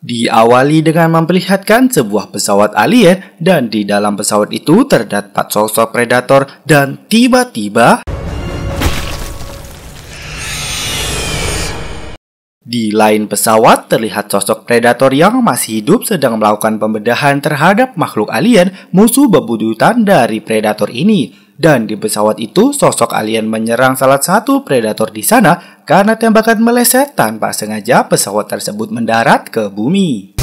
Diawali dengan memperlihatkan sebuah pesawat alien dan di dalam pesawat itu terdapat sosok predator dan tiba-tiba di lain pesawat terlihat sosok predator yang masih hidup sedang melakukan pembedahan terhadap makhluk alien musuh bebuyutan dari predator ini. Dan di pesawat itu sosok alien menyerang salah satu predator di sana karena tembakan meleset tanpa sengaja pesawat tersebut mendarat ke bumi.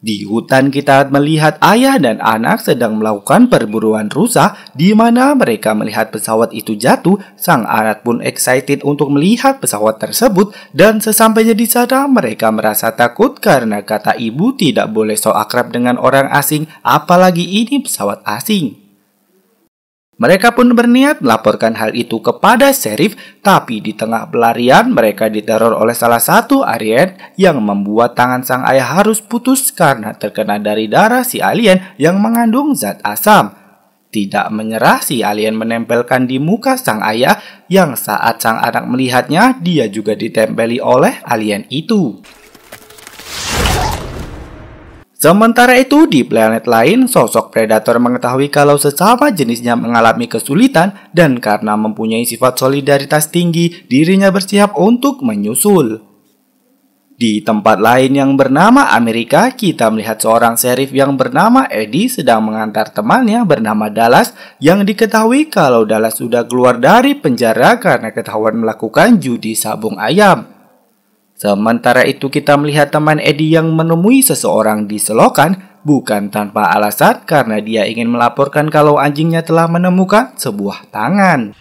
Di hutan kita melihat ayah dan anak sedang melakukan perburuan rusa di mana mereka melihat pesawat itu jatuh. Sang anak pun excited untuk melihat pesawat tersebut dan sesampainya di sana mereka merasa takut karena kata ibu tidak boleh so akrab dengan orang asing, apalagi ini pesawat asing. Mereka pun berniat melaporkan hal itu kepada sheriff, tapi di tengah pelarian mereka diteror oleh salah satu alien yang membuat tangan sang ayah harus putus karena terkena dari darah si alien yang mengandung zat asam. Tidak menyerah, si alien menempelkan di muka sang ayah yang saat sang anak melihatnya dia juga ditempeli oleh alien itu. Sementara itu di planet lain, sosok predator mengetahui kalau sesama jenisnya mengalami kesulitan dan karena mempunyai sifat solidaritas tinggi, dirinya bersiap untuk menyusul. Di tempat lain yang bernama Amerika, kita melihat seorang sheriff yang bernama Eddie sedang mengantar temannya bernama Dallas yang diketahui kalau Dallas sudah keluar dari penjara karena ketahuan melakukan judi sabung ayam. Sementara itu kita melihat teman Eddie yang menemui seseorang di selokan bukan tanpa alasan karena dia ingin melaporkan kalau anjingnya telah menemukan sebuah tangan.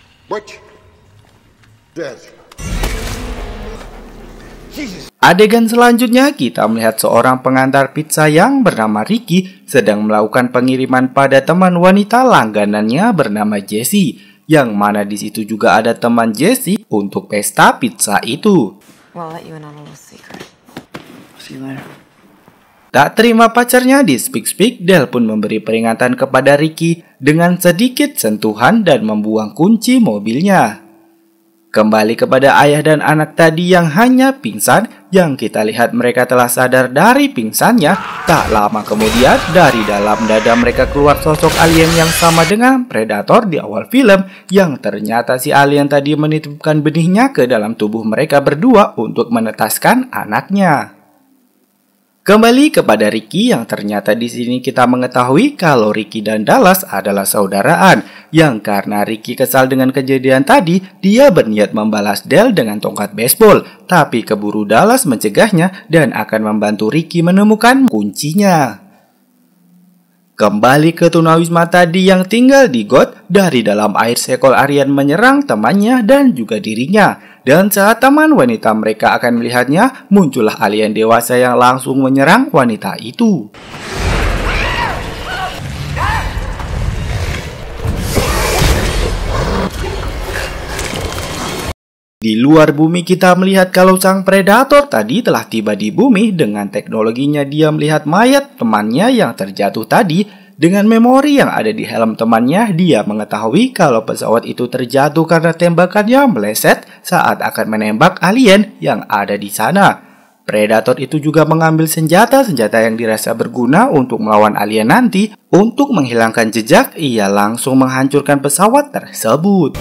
Adegan selanjutnya kita melihat seorang pengantar pizza yang bernama Ricky sedang melakukan pengiriman pada teman wanita langganannya bernama Jessie, yang mana di situ juga ada teman Jessie untuk pesta pizza itu. Well, I'll let you in on a little secret. See you later. Tak terima pacarnya di speak, Del pun memberi peringatan kepada Ricky dengan sedikit sentuhan dan membuang kunci mobilnya. Kembali kepada ayah dan anak tadi yang hanya pingsan, yang kita lihat mereka telah sadar dari pingsannya. Tak lama kemudian dari dalam dada mereka keluar sosok alien yang sama dengan predator di awal film, yang ternyata si alien tadi menitipkan benihnya ke dalam tubuh mereka berdua untuk menetaskan anaknya. Kembali kepada Ricky yang ternyata di sini kita mengetahui kalau Ricky dan Dallas adalah saudaraan, yang karena Ricky kesal dengan kejadian tadi, dia berniat membalas Del dengan tongkat baseball, tapi keburu Dallas mencegahnya dan akan membantu Ricky menemukan kuncinya. Kembali ke tunawisma tadi yang tinggal di got, dari dalam air seekor alien menyerang temannya dan juga dirinya. Dan saat teman wanita mereka akan melihatnya, muncullah alien dewasa yang langsung menyerang wanita itu. Di luar bumi kita melihat kalau sang predator tadi telah tiba di bumi. Dengan teknologinya dia melihat mayat temannya yang terjatuh tadi. Dengan memori yang ada di helm temannya, dia mengetahui kalau pesawat itu terjatuh karena tembakannya meleset saat akan menembak alien yang ada di sana. Predator itu juga mengambil senjata-senjata yang dirasa berguna untuk melawan alien nanti. Untuk menghilangkan jejak, ia langsung menghancurkan pesawat tersebut.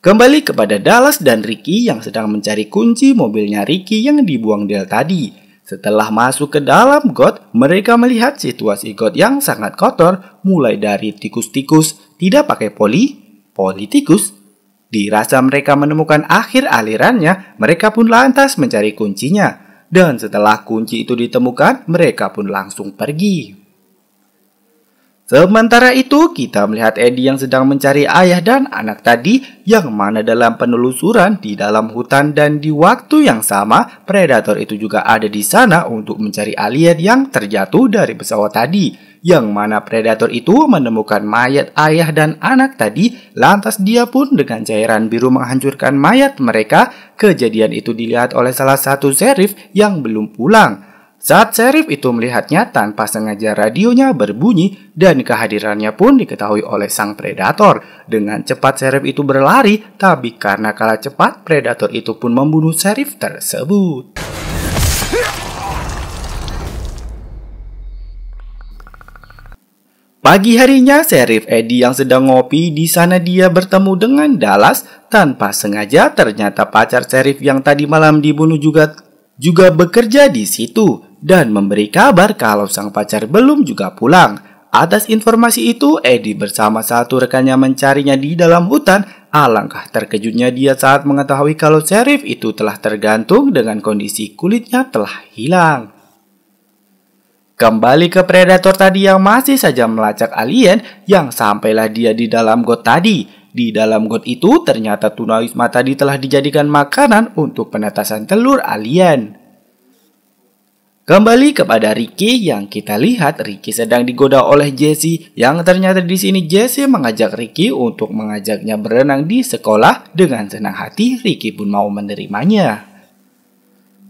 Kembali kepada Dallas dan Ricky yang sedang mencari kunci mobilnya Ricky yang dibuang Del tadi. Setelah masuk ke dalam got, mereka melihat situasi got yang sangat kotor, mulai dari tikus-tikus tidak pakai politikus. Dirasa mereka menemukan akhir alirannya, mereka pun lantas mencari kuncinya. Dan setelah kunci itu ditemukan, mereka pun langsung pergi. Sementara itu, kita melihat Eddie yang sedang mencari ayah dan anak tadi, yang mana dalam penelusuran di dalam hutan, dan di waktu yang sama, predator itu juga ada di sana untuk mencari alien yang terjatuh dari pesawat tadi, yang mana predator itu menemukan mayat ayah dan anak tadi, lantas dia pun dengan cairan biru menghancurkan mayat mereka. Kejadian itu dilihat oleh salah satu sheriff yang belum pulang. Saat Sheriff itu melihatnya, tanpa sengaja radionya berbunyi dan kehadirannya pun diketahui oleh sang predator. Dengan cepat Sheriff itu berlari, tapi karena kalah cepat, predator itu pun membunuh Sheriff tersebut. Pagi harinya, Sheriff Eddie yang sedang ngopi, di sana dia bertemu dengan Dallas. Tanpa sengaja, ternyata pacar Sheriff yang tadi malam dibunuh juga bekerja di situ dan memberi kabar kalau sang pacar belum juga pulang. Atas informasi itu, Eddie bersama satu rekannya mencarinya di dalam hutan. Alangkah terkejutnya dia saat mengetahui kalau Sheriff itu telah tergantung dengan kondisi kulitnya telah hilang. Kembali ke predator tadi yang masih saja melacak alien, yang sampailah dia di dalam got tadi. Di dalam got itu ternyata tunawisma tadi telah dijadikan makanan untuk penetasan telur alien. Kembali kepada Ricky, yang kita lihat Ricky sedang digoda oleh Jesse, yang ternyata di sini Jesse mengajak Ricky untuk mengajaknya berenang di sekolah. Dengan senang hati Ricky pun mau menerimanya.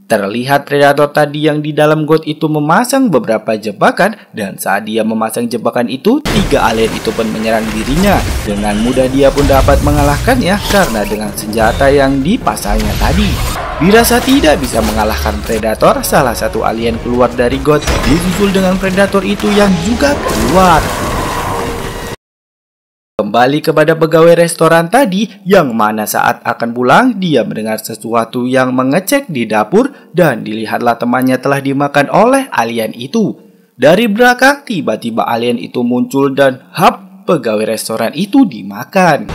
Terlihat predator tadi yang di dalam got itu memasang beberapa jebakan, dan saat dia memasang jebakan itu, 3 alien itu pun menyerang dirinya. Dengan mudah dia pun dapat mengalahkannya karena dengan senjata yang dipasangnya tadi. Dirasa tidak bisa mengalahkan predator, salah satu alien keluar dari got, disusul dengan predator itu yang juga keluar. Kembali kepada pegawai restoran tadi, yang mana saat akan pulang dia mendengar sesuatu yang mengecek di dapur, dan dilihatlah temannya telah dimakan oleh alien itu. Dari belakang tiba-tiba alien itu muncul dan pegawai restoran itu dimakan.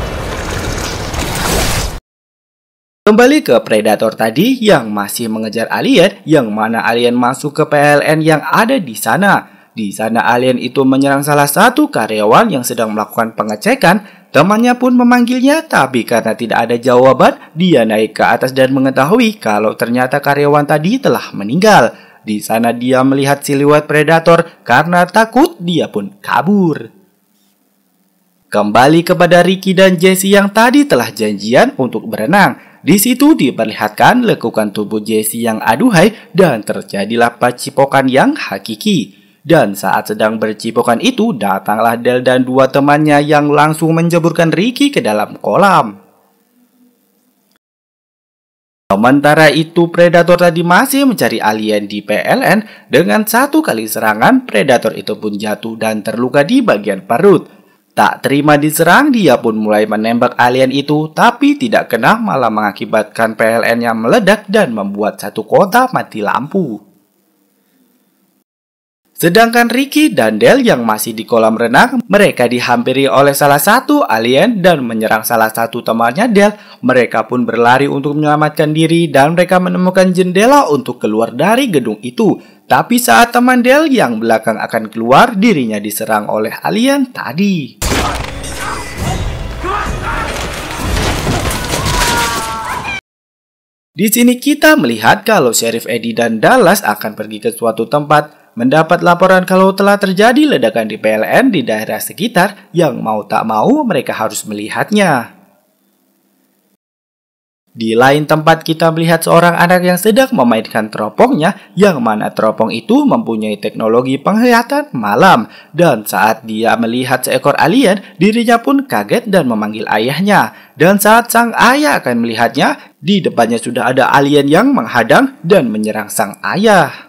Kembali ke predator tadi yang masih mengejar alien, yang mana alien masuk ke PLN yang ada di sana. Di sana alien itu menyerang salah satu karyawan yang sedang melakukan pengecekan. Temannya pun memanggilnya, tapi karena tidak ada jawaban, dia naik ke atas dan mengetahui kalau ternyata karyawan tadi telah meninggal. Di sana dia melihat siluet predator, karena takut dia pun kabur. Kembali kepada Ricky dan Jesse yang tadi telah janjian untuk berenang. Di situ diperlihatkan lekukan tubuh Jesse yang aduhai dan terjadilah pacipokan yang hakiki. Dan saat sedang bercipokan itu, datanglah Del dan 2 temannya yang langsung menjeburkan Ricky ke dalam kolam. Sementara itu, predator tadi masih mencari alien di PLN. Dengan 1 kali serangan, predator itu pun jatuh dan terluka di bagian perut. Tak terima diserang, dia pun mulai menembak alien itu, tapi tidak kena, malah mengakibatkan PLN-nya meledak dan membuat satu kota mati lampu. Sedangkan Ricky dan Del yang masih di kolam renang, mereka dihampiri oleh salah satu alien dan menyerang salah satu temannya Del. Mereka pun berlari untuk menyelamatkan diri dan mereka menemukan jendela untuk keluar dari gedung itu. Tapi saat teman Del yang belakang akan keluar, dirinya diserang oleh alien tadi. Di sini kita melihat kalau Sheriff Eddie dan Dallas akan pergi ke suatu tempat, mendapat laporan kalau telah terjadi ledakan di PLN di daerah sekitar, yang mau tak mau mereka harus melihatnya. Di lain tempat kita melihat seorang anak yang sedang memainkan teropongnya, yang mana teropong itu mempunyai teknologi penglihatan malam. Dan saat dia melihat seekor alien, dirinya pun kaget dan memanggil ayahnya. Dan saat sang ayah akan melihatnya, di depannya sudah ada alien yang menghadang dan menyerang sang ayah.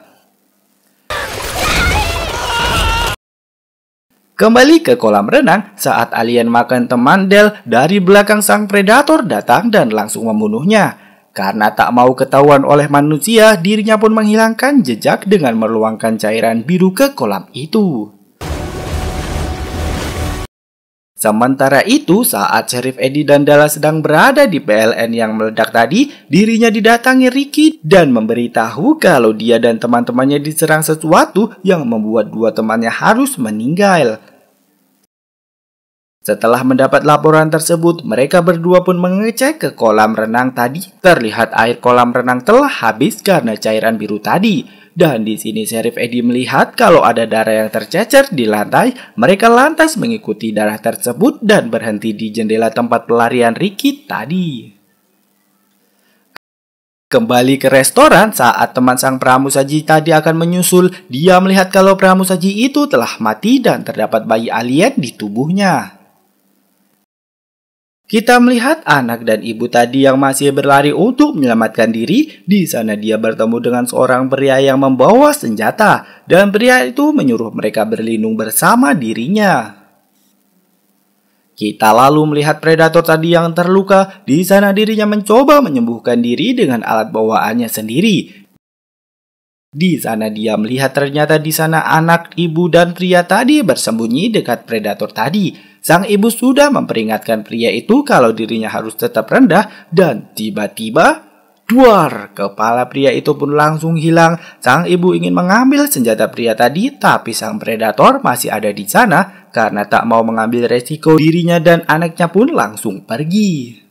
Kembali ke kolam renang, saat alien makan teman Del, dari belakang sang predator datang dan langsung membunuhnya. Karena tak mau ketahuan oleh manusia, dirinya pun menghilangkan jejak dengan meluangkan cairan biru ke kolam itu. Sementara itu, saat Sheriff Eddie dan Dallas sedang berada di PLN yang meledak tadi, dirinya didatangi Ricky dan memberitahu kalau dia dan teman-temannya diserang sesuatu yang membuat 2 temannya harus meninggal. Setelah mendapat laporan tersebut, mereka berdua pun mengecek ke kolam renang tadi. Terlihat air kolam renang telah habis karena cairan biru tadi. Dan di sini Sheriff Eddie melihat kalau ada darah yang tercecer di lantai. Mereka lantas mengikuti darah tersebut dan berhenti di jendela tempat pelarian Ricky tadi. Kembali ke restoran, saat teman sang pramusaji tadi akan menyusul, dia melihat kalau pramusaji itu telah mati dan terdapat bayi alien di tubuhnya. Kita melihat anak dan ibu tadi yang masih berlari untuk menyelamatkan diri. Di sana dia bertemu dengan seorang pria yang membawa senjata, dan pria itu menyuruh mereka berlindung bersama dirinya. Kita lalu melihat predator tadi yang terluka. Di sana dirinya mencoba menyembuhkan diri dengan alat bawaannya sendiri. Di sana dia melihat ternyata di sana anak, ibu, dan pria tadi bersembunyi dekat predator tadi. Sang ibu sudah memperingatkan pria itu kalau dirinya harus tetap rendah, dan tiba-tiba duar, kepala pria itu pun langsung hilang. Sang ibu ingin mengambil senjata pria tadi, tapi sang predator masih ada di sana karena tak mau mengambil resiko. Dirinya dan anaknya pun langsung pergi.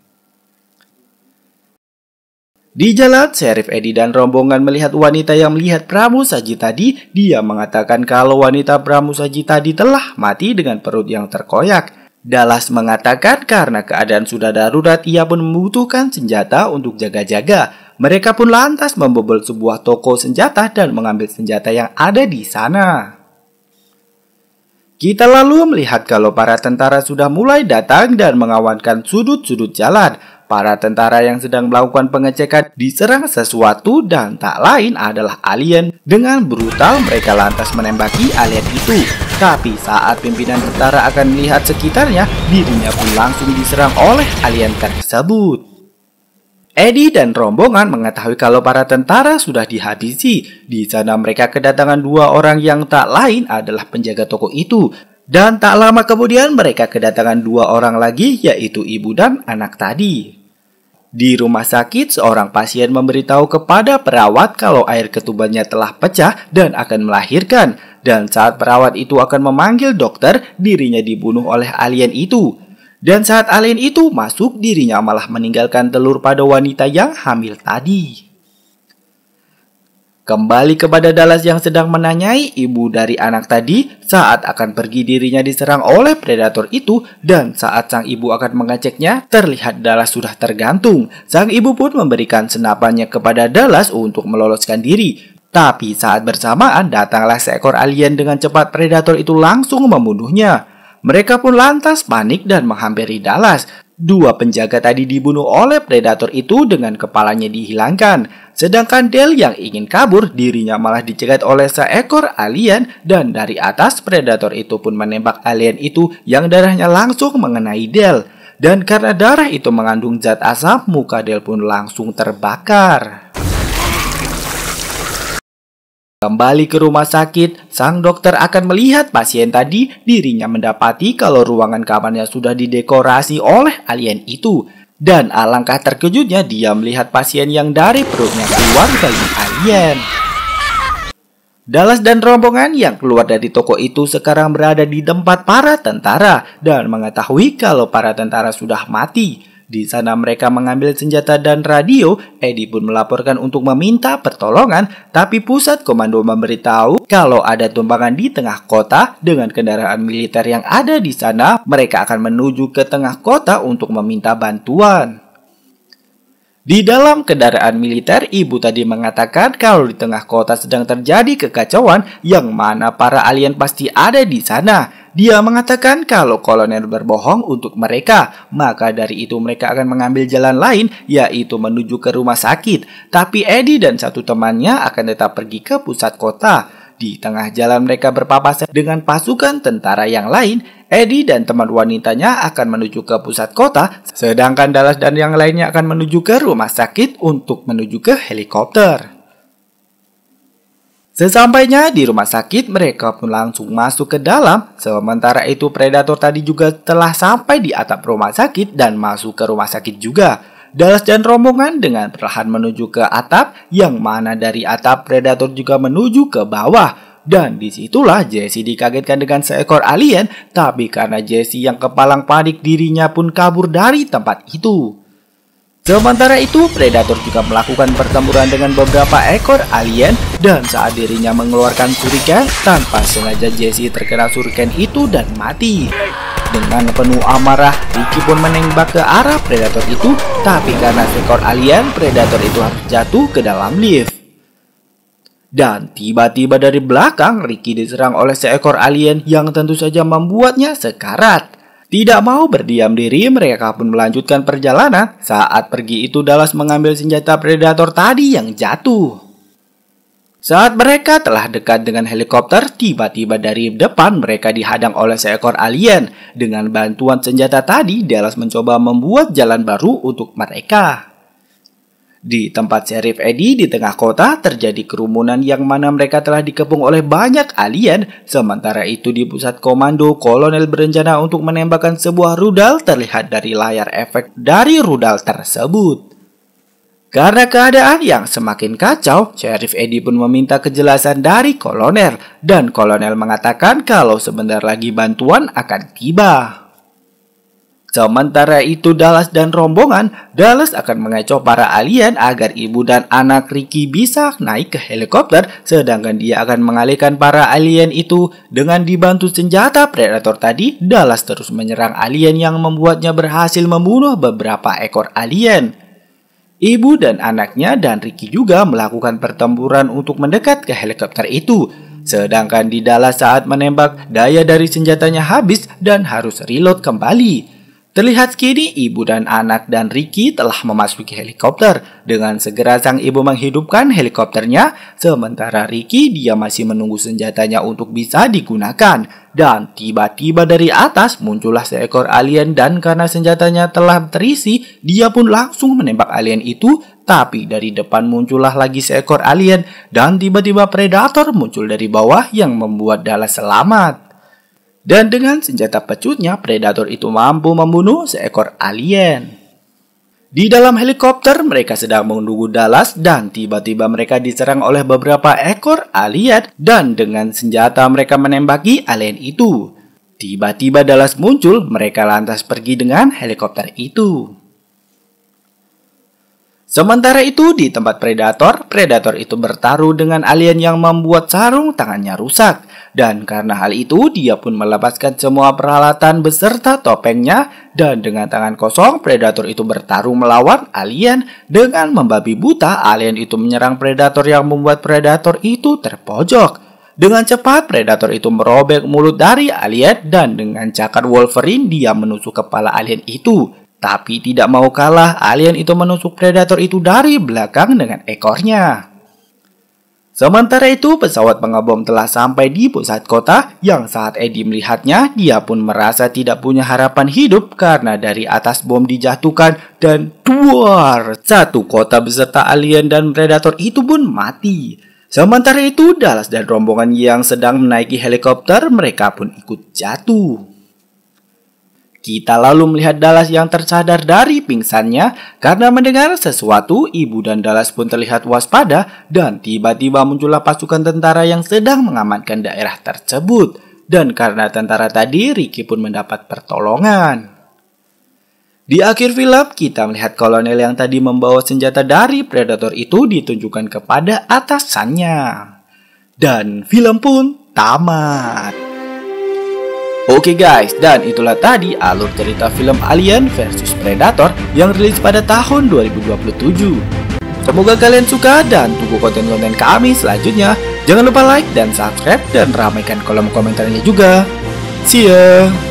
Di jalan, Sheriff Eddie dan rombongan melihat wanita yang melihat pramusaji tadi. Dia mengatakan kalau wanita pramusaji tadi telah mati dengan perut yang terkoyak. Dallas mengatakan karena keadaan sudah darurat, ia pun membutuhkan senjata untuk jaga-jaga. Mereka pun lantas membobol sebuah toko senjata dan mengambil senjata yang ada di sana. Kita lalu melihat kalau para tentara sudah mulai datang dan mengawankan sudut-sudut jalan. Para tentara yang sedang melakukan pengecekan diserang sesuatu dan tak lain adalah alien. Dengan brutal mereka lantas menembaki alien itu. Tapi saat pimpinan tentara akan melihat sekitarnya, dirinya pun langsung diserang oleh alien tersebut. Eddie dan rombongan mengetahui kalau para tentara sudah dihabisi. Di sana mereka kedatangan dua orang yang tak lain adalah penjaga toko itu. Dan tak lama kemudian mereka kedatangan dua orang lagi, yaitu ibu dan anak tadi. Di rumah sakit, seorang pasien memberitahu kepada perawat kalau air ketubannya telah pecah dan akan melahirkan. Dan saat perawat itu akan memanggil dokter, dirinya dibunuh oleh alien itu. Dan saat alien itu masuk, dirinya malah meninggalkan telur pada wanita yang hamil tadi. Kembali kepada Dallas yang sedang menanyai ibu dari anak tadi. Saat akan pergi, dirinya diserang oleh predator itu. Dan saat sang ibu akan mengeceknya, terlihat Dallas sudah tergantung. Sang ibu pun memberikan senapannya kepada Dallas untuk meloloskan diri. Tapi saat bersamaan datanglah seekor alien dengan cepat. Predator itu langsung membunuhnya. Mereka pun lantas panik dan menghampiri Dallas. Dua penjaga tadi dibunuh oleh predator itu dengan kepalanya dihilangkan. Sedangkan Dale yang ingin kabur, dirinya malah dicegat oleh seekor alien. Dan dari atas predator itu pun menembak alien itu yang darahnya langsung mengenai Dale. Dan karena darah itu mengandung zat asam, muka Dale pun langsung terbakar. Kembali ke rumah sakit, sang dokter akan melihat pasien tadi. Dirinya mendapati kalau ruangan kamarnya sudah didekorasi oleh alien itu. Dan alangkah terkejutnya dia melihat pasien yang dari perutnya keluar bayi alien. Dallas dan rombongan yang keluar dari toko itu sekarang berada di tempat para tentara dan mengetahui kalau para tentara sudah mati. Di sana mereka mengambil senjata dan radio. Eddie pun melaporkan untuk meminta pertolongan, tapi pusat komando memberitahu kalau ada tumpangan di tengah kota dengan kendaraan militer yang ada di sana. Mereka akan menuju ke tengah kota untuk meminta bantuan. Di dalam kendaraan militer, ibu tadi mengatakan kalau di tengah kota sedang terjadi kekacauan yang mana para alien pasti ada di sana. Dia mengatakan kalau kolonel berbohong untuk mereka, maka dari itu mereka akan mengambil jalan lain, yaitu menuju ke rumah sakit. Tapi Eddie dan satu temannya akan tetap pergi ke pusat kota. Di tengah jalan mereka berpapasan dengan pasukan tentara yang lain. Eddie dan teman wanitanya akan menuju ke pusat kota, sedangkan Dallas dan yang lainnya akan menuju ke rumah sakit untuk menuju ke helikopter. Sesampainya di rumah sakit, mereka pun langsung masuk ke dalam. Sementara itu predator tadi juga telah sampai di atap rumah sakit dan masuk ke rumah sakit juga. Dallas dan rombongan dengan perlahan menuju ke atap, yang mana dari atap predator juga menuju ke bawah. Dan disitulah Jesse dikagetkan dengan seekor alien, tapi karena Jesse yang kepalang panik, dirinya pun kabur dari tempat itu. Sementara itu, predator juga melakukan pertempuran dengan beberapa ekor alien dan saat dirinya mengeluarkan shuriken, tanpa sengaja Jesse terkena shuriken itu dan mati. Dengan penuh amarah, Ricky pun menembak ke arah predator itu, tapi karena seekor alien, predator itu harus jatuh ke dalam lift. Dan tiba-tiba dari belakang, Ricky diserang oleh seekor alien yang tentu saja membuatnya sekarat. Tidak mau berdiam diri, mereka pun melanjutkan perjalanan. Saat pergi itu, Dallas mengambil senjata predator tadi yang jatuh. Saat mereka telah dekat dengan helikopter, tiba-tiba dari depan mereka dihadang oleh seekor alien. Dengan bantuan senjata tadi, Dallas mencoba membuat jalan baru untuk mereka. Di tempat Sheriff Eddie di tengah kota terjadi kerumunan yang mana mereka telah dikepung oleh banyak alien. Sementara itu di pusat komando, kolonel berencana untuk menembakkan sebuah rudal terlihat dari layar efek dari rudal tersebut. Karena keadaan yang semakin kacau, Sheriff Eddie pun meminta kejelasan dari kolonel. Dan kolonel mengatakan kalau sebentar lagi bantuan akan tiba. Sementara itu Dallas dan rombongan, Dallas akan mengecoh para alien agar ibu dan anak Ricky bisa naik ke helikopter, sedangkan dia akan mengalihkan para alien itu. Dengan dibantu senjata predator tadi, Dallas terus menyerang alien yang membuatnya berhasil membunuh beberapa ekor alien. Ibu dan anaknya dan Ricky juga melakukan pertempuran untuk mendekat ke helikopter itu. Sedangkan di Dallas saat menembak, daya dari senjatanya habis dan harus reload kembali. Terlihat kini ibu dan anak dan Ricky telah memasuki helikopter. Dengan segera sang ibu menghidupkan helikopternya, sementara Ricky dia masih menunggu senjatanya untuk bisa digunakan. Dan tiba-tiba dari atas muncullah seekor alien dan karena senjatanya telah terisi, dia pun langsung menembak alien itu. Tapi dari depan muncullah lagi seekor alien dan tiba-tiba predator muncul dari bawah yang membuat Dallas selamat. Dan dengan senjata pecutnya, predator itu mampu membunuh seekor alien. Di dalam helikopter, mereka sedang menunggu Dallas dan tiba-tiba mereka diserang oleh beberapa ekor alien dan dengan senjata mereka menembaki alien itu. Tiba-tiba Dallas muncul, mereka lantas pergi dengan helikopter itu. Sementara itu di tempat predator itu bertaruh dengan alien yang membuat sarung tangannya rusak. Dan karena hal itu dia pun melepaskan semua peralatan beserta topengnya. Dan dengan tangan kosong predator itu bertarung melawan alien. Dengan membabi buta alien itu menyerang predator yang membuat predator itu terpojok. Dengan cepat predator itu merobek mulut dari alien dan dengan cakar Wolverine dia menusuk kepala alien itu. Tapi tidak mau kalah, alien itu menusuk predator itu dari belakang dengan ekornya. Sementara itu, pesawat pengebom telah sampai di pusat kota yang saat Eddie melihatnya, dia pun merasa tidak punya harapan hidup karena dari atas bom dijatuhkan dan duar, satu kota beserta alien dan predator itu pun mati. Sementara itu, Dallas dan rombongan yang sedang menaiki helikopter, mereka pun ikut jatuh. Kita lalu melihat Dallas yang tersadar dari pingsannya karena mendengar sesuatu. Ibu dan Dallas pun terlihat waspada dan tiba-tiba muncullah pasukan tentara yang sedang mengamankan daerah tersebut. Dan karena tentara tadi, Ricky pun mendapat pertolongan. Di akhir film, kita melihat kolonel yang tadi membawa senjata dari predator itu ditunjukkan kepada atasannya. Dan film pun tamat. Oke guys, dan itulah tadi alur cerita film Alien vs Predator yang rilis pada tahun 2027. Semoga kalian suka dan tunggu konten-konten kami selanjutnya. Jangan lupa like dan subscribe dan ramaikan kolom komentarnya juga. See ya!